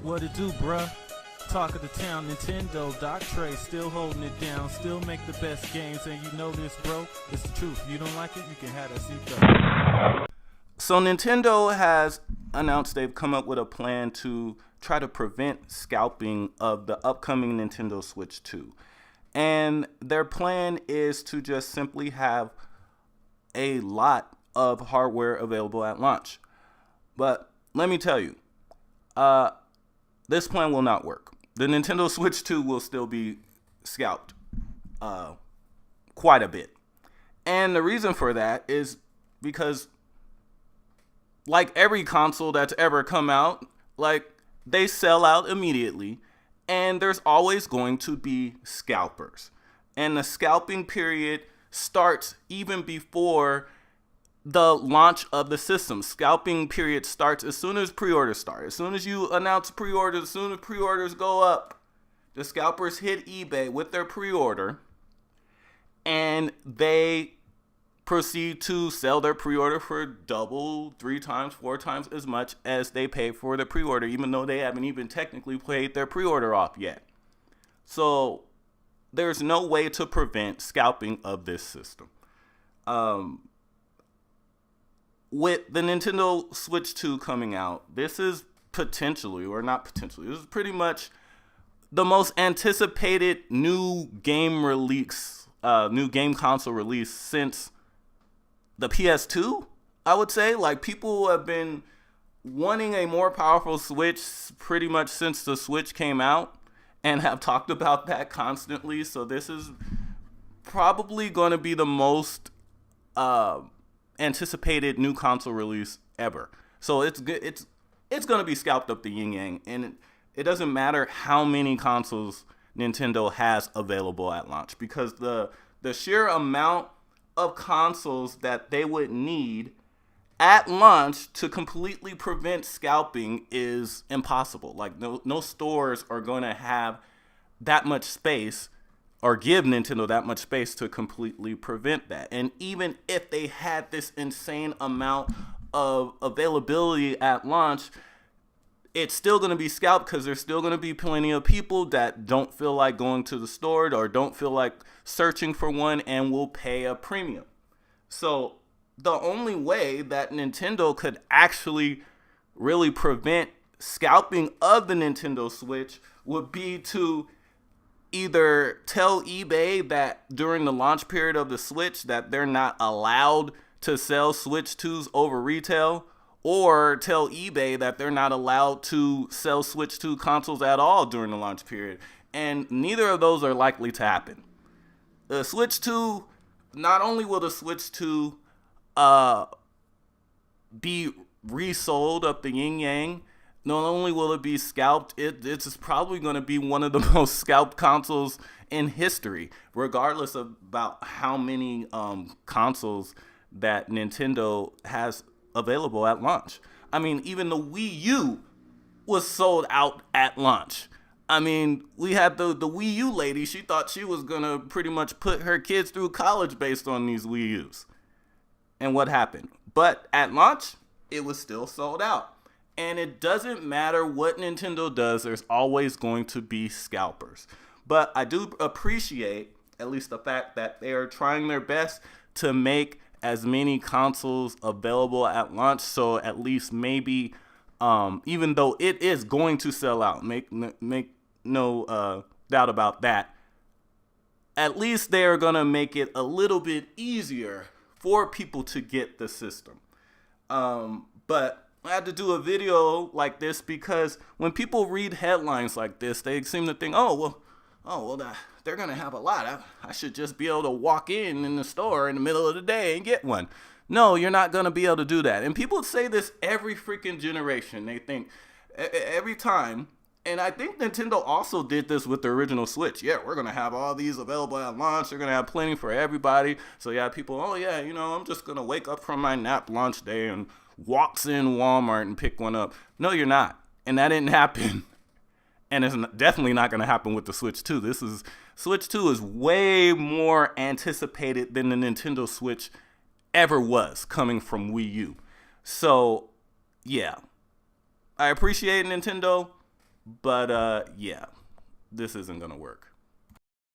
What it do, bruh? Talk of the town, Nintendo, Doc Trey still holding it down, still make the best games, and you know this, bro. It's the truth. If you don't like it, you can have that seatbelt. So Nintendo has announced they've come up with a plan to try to prevent scalping of the upcoming Nintendo Switch 2. And their plan is to just simply have a lot of hardware available at launch. But let me tell you, this plan will not work. The Nintendo Switch 2 will still be scalped quite a bit. And the reason for that is because, like every console that's ever come out, like they sell out immediately, and there's always going to be scalpers. And the scalping period starts even before the launch of the system. Scalping period starts as soon as pre-orders start. As soon as you announce pre-orders, as soon as pre-orders go up, the scalpers hit eBay with their pre-order, and they proceed to sell their pre-order for double, 3 times, 4 times as much as they paid for the pre-order, even though they haven't even technically paid their pre-order off yet. So there's no way to prevent scalping of this system. With the Nintendo Switch 2 coming out, this is potentially, or not potentially, this is pretty much the most anticipated new game release, new game console release since the PS2, I would say. Like, people have been wanting a more powerful Switch pretty much since the Switch came out and have talked about that constantly. So this is probably going to be the most anticipated new console release ever. So it's good. It's going to be scalped up the yin yang, and it doesn't matter how many consoles Nintendo has available at launch, because the sheer amount of consoles that they would need at launch to completely prevent scalping is impossible. Like, no stores are going to have that much space or give Nintendo that much space to completely prevent that. And even if they had this insane amount of availability at launch, it's still going to be scalped, because there's still going to be plenty of people that don't feel like going to the store or don't feel like searching for one and will pay a premium. So the only way that Nintendo could actually really prevent scalping of the Nintendo Switch would be to either tell eBay that during the launch period of the Switch that they're not allowed to sell Switch 2s over retail, or tell eBay that they're not allowed to sell Switch 2 consoles at all during the launch period. And neither of those are likely to happen. The Switch 2, not only will the Switch 2 be resold up the yin yang, not only will it be scalped, it's probably going to be one of the most scalped consoles in history, regardless of about how many consoles that Nintendo has available at launch. I mean, even the Wii U was sold out at launch. I mean, we had the Wii U lady. She thought she was going to pretty much put her kids through college based on these Wii U's. And what happened? But at launch, it was still sold out. And it doesn't matter what Nintendo does, there's always going to be scalpers. But I do appreciate at least the fact that they are trying their best to make as many consoles available at launch. So at least maybe, even though it is going to sell out, make no doubt about that, at least they are going to make it a little bit easier for people to get the system. But I had to do a video like this because when people read headlines like this, they seem to think, they're going to have a lot. I should just be able to walk in the store in the middle of the day and get one. No, you're not going to be able to do that. And people say this every freaking generation. They think every time. And I think Nintendo also did this with the original Switch. Yeah, we're going to have all these available at launch. They're going to have plenty for everybody. So yeah, people, I'm just going to wake up from my nap launch day and walks in Walmart and pick one up. No, you're not. And that didn't happen. And it's definitely not going to happen with the Switch 2. Switch 2 is way more anticipated than the Nintendo Switch ever was coming from Wii U. So, yeah. I appreciate Nintendo But yeah, this isn't gonna work.